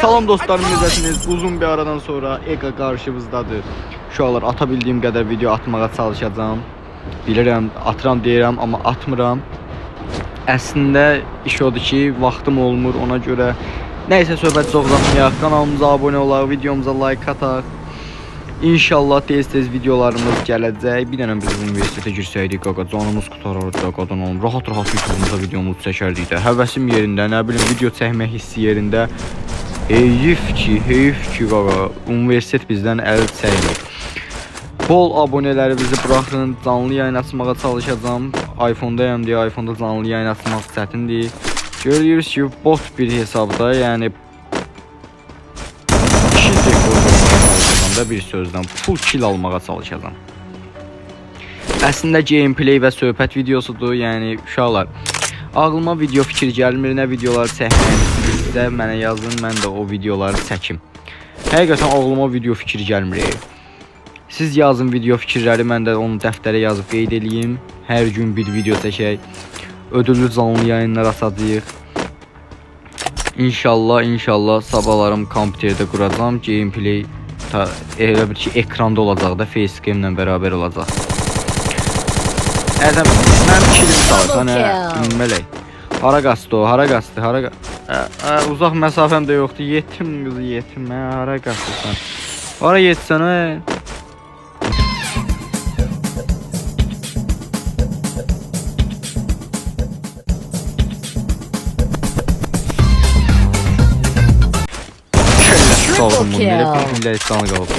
Salam dostlarım, necəsiniz? Uzun bir aradan sonra Ega qarşımızdadır. Şu anlar atabildiğim qədər video atmağa çalışacağım. Bilirəm, atıram deyirəm, amma atmıram. Əslində iş odur ki, vaxtım olmur, ona görə nəysə söhbət çoxlamayaq. Kanalımıza abunə olaq, videomuza like ataq. İnşallah tez-tez videolarımız gələcək. Bir dənə biz universitetə girsəydik, qaqa, canımız qutarardı, qadan olum. Rahat-rahat YouTube'umuza videomuzu çəkərdik də. Həvəsim yerində, nə bilim, video çəkmə hissi yerində. Heyif ki, qaqa, universitet bizdən əl çəkmir. Bol abunələrinizi buraxın, canlı yayın açmağa çalışacağım. iPhone-dayım deyə iPhone-da canlı yayın açmaq çətindir. Görüyoruz ki, bot bir hesabda, yəni bir sözdən full kill almağa çalışacağam. Əslində gameplay və söhbət videosudur. Yəni uşaqlar, ağlıma video fikir gəlmir, nə videolar çəkməyinizdə mənə yazın, mən də o videoları çəkim. Həqiqətən ağlıma video fikir gəlmir. Siz yazın video fikirləri, mən də onu dəftərə yazıb qeyd edeyim. Hər gün bir video çəkək. Ödüllü canlı yayınlar açacağıq. İnşallah sabahlarım kompüterdə quracağam. Gameplay elə bir ki, ekranda olacaq da, facecam ilə bərabər olacaq. Mənim kilim salırsan, bilmələk. Hara qaçdı o, hara qaçdı, uzaq məsafəm də yoxdur, yetim qızı, yetim, hara qaçdısan. Hara yetsən, Saldım bunu, elə bir canı qaldı.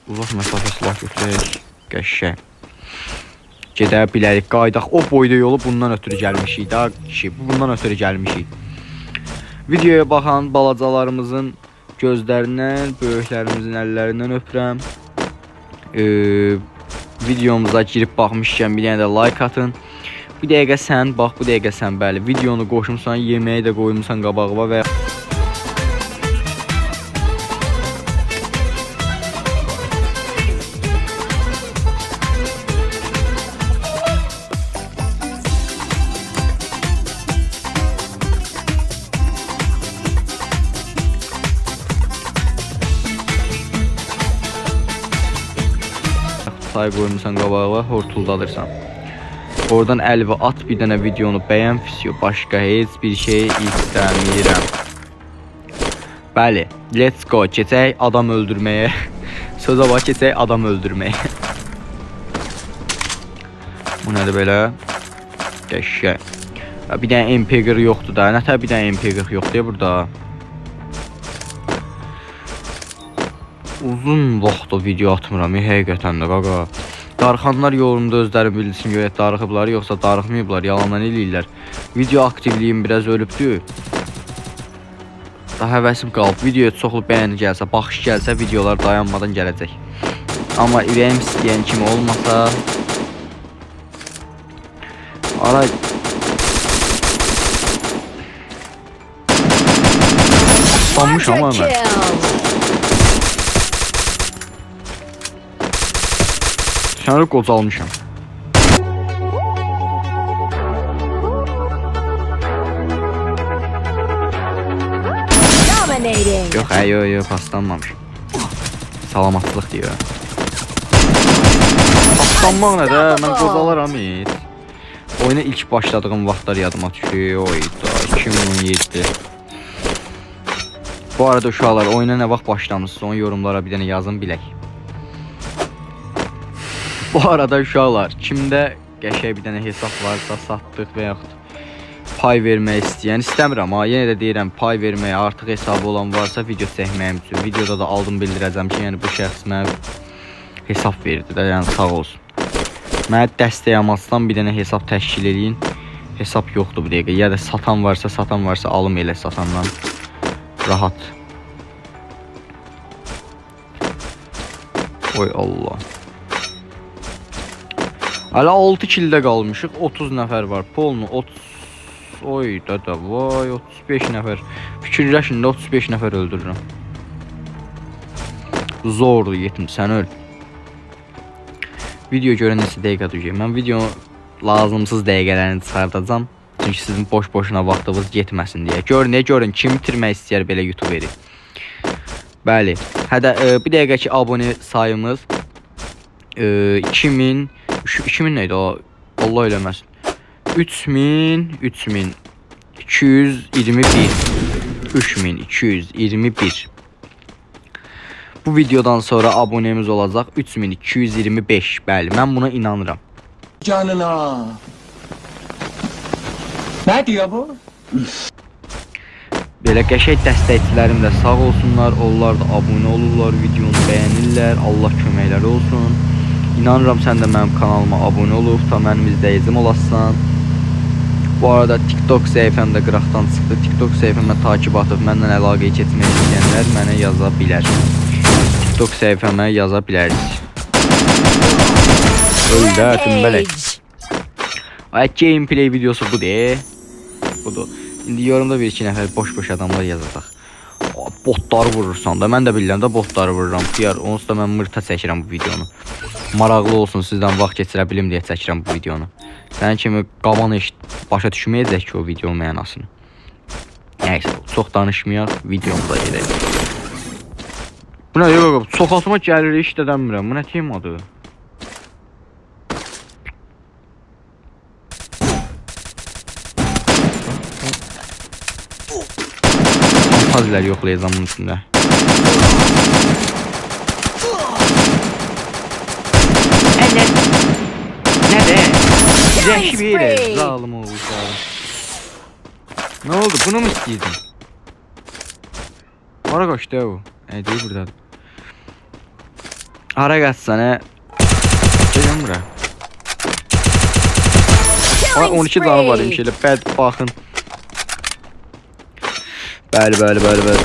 Uzaq məsafə silah götürək, qəşəng. Gedə bilərik, qaydaq. O boyda yolu bundan ötürü gəlmişik da kişi, bundan ötürü gəlmişik. Videoya baxan balacalarımızın gözlərindən, böyüklərimizin əllərindən öpürəm. Videomuza girib baxmışkən bir dənə də like atın. Bir dəqiqə sən bax, bu dəqiqə sən, bəli, videonu qoşmuşsan, yeməyi də qoymuşsan qabağıma və say qoymuşsan qabağa, hortuldadırsan. Oradan əlvi at, bir dənə videonu bəyən, fisiyo, başqa heç bir şey istəmirəm. Bəli, let's go, keçək adam öldürməyə. Sözə bax, keçək adam öldürməyə. Bu nədir belə? Qəşəng. Bir dənə MP40 yoxdur da, nətər bir dənə MP40 yoxdur ya burada. Uzun vaxt o video atmıram, həqiqətən də qaqa. Darıxanlar yorumda özləri bilsin, görək darıxıblar, yoxsa darıxmayıblar, yalandan eləyirlər. Video aktivliyim biraz ölübdür. Daha həvəsim qalıb, videoya çoxlu bəyəni gəlsə, baxış gəlsə, videolar dayanmadan gələcək. Amma ürəyim istəyən kimi olmasa... Ara... Sanmışam ama mən. Səni qocalmışam. Yox, yox, paslanmamışam. Salamatlıq deyir. Paslanmaq nə də, mən qocalaram heç. Oyuna ilk başladığım vaxtlar yadıma düşür. Oyda, 2017. Bu arada uşaqlar, oyuna nə vaxt başlamışsınız, onu yorumlara bir dənə yazın bilək. Bu arada uşaqlar, kimdə qəşəng bir dənə hesab varsa, satdıq və yaxud pay vermək istəyən, istəmirəm ha, yenə də deyirəm, pay verməyə artıq hesabı olan varsa video çəkməyim üçün. Videoda da aldım bildirəcəm ki, yəni bu şəxs mənə hesab verdi də, yəni sağ olsun. Mənə dəstək amaçdan bir dənə hesab təşkil edin. Hesab yoxdur bu dəqiqə, ya da satan varsa alım elə satandan. Rahat. Oy Allah. Hələ 6 kildə qalmışıq, 30 nəfər var. Polnu 30... Oy da vay, 35 nəfər. Fikirləşin də 35 nəfər öldürürəm. Zordur, yetim, sən öl. Video görə neçə dəqiqə düşəcək. Mən video lazımsız dəqiqələrini çıxardacam. olsun ki sizin boş-boşuna vaxtınız getməsin deyə. Görün kim itirmək istəyər belə YouTuberi. Bəli. Hədə bir dəqiqəki abunə sayımız 2000 neydi o? Allah eləməsin. 3221. Bu videodan sonra abonemiz olacaq 3225. Bəli, mən buna inanıram. Canına. Ne diyor bu? Belə qəşəng dəstəkçilərim də sağ olsunlar. Onlar da abunə olurlar, videonu bəyənirlər. Allah köməkləri olsun. İnanıram sən də mənim kanalıma abunə olub, da mənim izləyicim olasan. Bu arada TikTok səhifəmdə qıraqdan çıxdı. TikTok səhifəmə takib atıb məndən əlaqəyə keçmək istəyənlər mənə yaza bilər. TikTok səhifəmə yaza bilərsiniz. Öyle tümbələk. Ay gameplay videosu budur. Budur. İndi yorumda bir iki nəfər boş adamlar yazacaq. Botlar vurursan da mən də bilirəm də botları vururam. Deyər onsuz da mən mırta çəkirəm bu videonu. Maraqlı olsun sizdən vaxt keçirə bilim deyə çəkirəm bu videonu. Sənin kimi qaban eşit başa düşməyəcək ki o videonun mənasını. Nəysə çox danışmayaq, videomuza gedək. Bu nə yox, çoxaltma gəlir işdə demirəm. Bu nə temadır? Faziler yoxlayacağım bunun üstündə. Nədir? Zəki verir. Zalım oğlu zalım. Ne oldu? Bunu mu istəyirdin? Hara qaçdı ya bu? Deyir buradadır. Hara qaçsana. Gəlin bura. 12 canı var imiş elə. Bəd baxın. Bəli,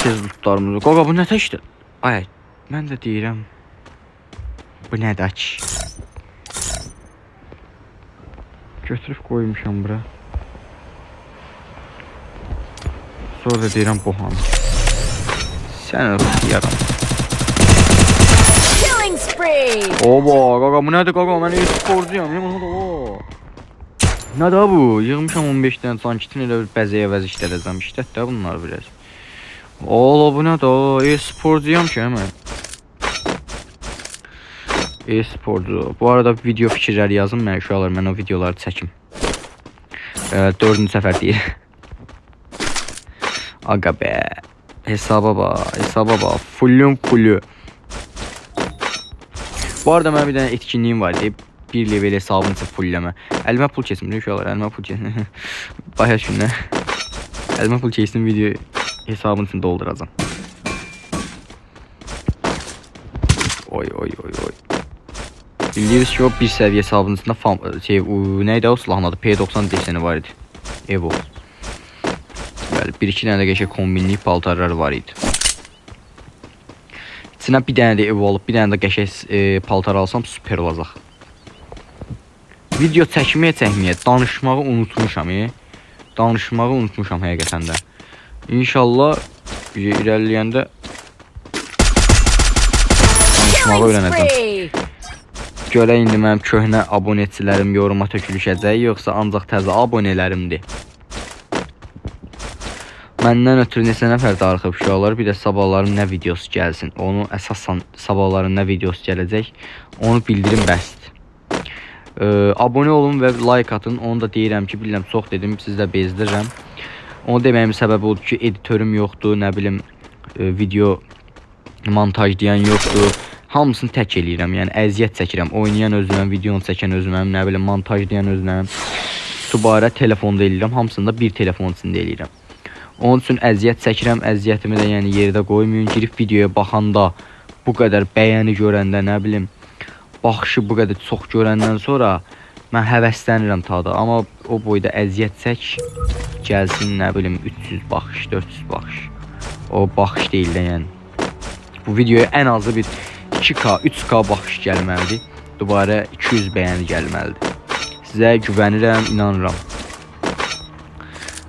tez tutlarımızı. Qaqa bu nə təşdir? Ay, mən də deyirəm. Bu nədir ki? Götürüb qoymuşam bura. Sonra da deyirəm bu hanı. Sən yaram. Oba, qaqa bu nədir qaqa? Mən e-sporcuyam. Nədir bu? Yığmışam 15 dənə sankitin elə bir bəzəyə vəz işlədəcəm. İşlət də bunlar biraz. Ola bu nədir? E-sporcuyam ki mən. E-sporcu. Bu arada video fikirləri yazın mən uşaqlar, mən o videoları çəkim. 4-cü səfər deyir. Aga be. Hesaba bax. Fullu. Bu arada mənim bir dənə etkinliğim var deyib. Bir level hesabını fullləmə. Əlimə pul keçmir uşaqlar, əlimə pul keçmir. Bayaq günlər. Əlimə pul keçsin video hesabını için dolduracağım. Oy. Biliyoruz ki o bir seviye hesabının içinde neydi o silahın adı? P90 deseni var idi. Evo. Bəli, bir-iki dənə də qəşəng kombinli paltarlar var idi. İçinə bir dənə də Evo alıb, bir dənə də qəşəng paltar alsam süper olacaq. Video çəkməyə danışmağı unutmuşam. Danışmağı unutmuşam həqiqətən də. İnşallah irəliləyəndə danışmağı öyrənəcəm. Görə indi mənim köhnə abunəçilərim yoruma tökülüşəcək, yoxsa ancaq təzə abunələrimdir. Məndən ötürü neçə nəfər darıxıb uşaqlar, bir də sabahların nə videosu gəlsin. Onu əsasən sabahların nə videosu gələcək, onu bildirim bəsdir. Abunə olun və like atın. Onu da deyirəm ki, bilirəm çox dedim, siz də bezdirirəm. Onu deməyimin səbəbi odur ki, editörüm yoxdur, nə bilim video montajlayan yoxdur. Hamısını tək eləyirəm, yəni əziyyət çəkirəm. Oynayan özüməm, videonu çəkən özüməm, nə bilim montajlayan özüməm. Dubarə telefonda eləyirəm, hamısını da bir telefon içində eləyirəm. Onun üçün əziyyət çəkirəm, əziyyətimi də yəni yerdə qoymayın. Girib videoya baxanda, bu qədər bəyəni görəndə, nə bilim baxışı bu qədər çox görəndən sonra mən həvəslənirəm tada. Amma o boyda əziyyət çək, gəlsin nə bilim 300 baxış, 400 baxış. O baxış deyil də yəni. Bu videoya ən azı bir 2K, 3K baxış gəlməlidir. Dubarə 200 bəyəni gəlməlidir. Sizə güvənirəm, inanıram.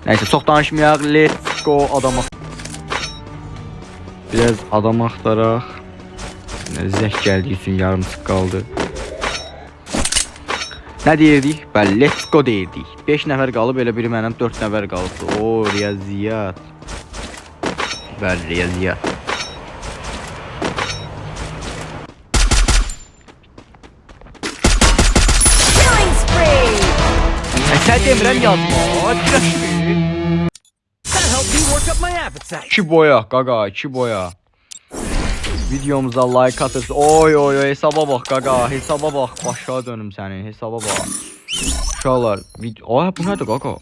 Nəysə, çox danışmayaq. Let's go adama. Biraz adam axtaraq. Zək gəldiyi üçün yarımçıq qaldı. Nə deyirdik? Bəli, let's go deyirdik. 5 nəfər qalıb, elə biri mənim 4 nəfər qalıbdı. O, riyaziyyat. Bəli, riyaziyyat. Killing spree! Sən demirəm yazma. That helped me work up my appetite. 2 boya, qaqa, 2 boya. Videomuza like atırsın. Oy oy oy, hesaba bax qaqa, hesaba bax. Başa dönüm sənin, hesaba bax. Uşaqlar, ay bu nədir qaqa?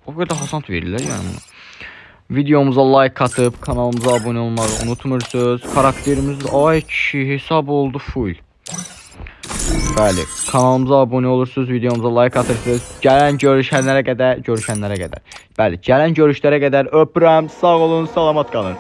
O qədər hasant verirlər yəni buna. Videomuza like atıp kanalımıza abone olmayı unutmursunuz. Karakterimiz ay kişi hesab oldu full. Bəli, kanalımıza abone olursunuz, videomuza like atırsınız. Gələn görüşənlərə qədər. Bəli, gələn görüşlərə qədər öpürəm. Sağ olun, salamat qalın.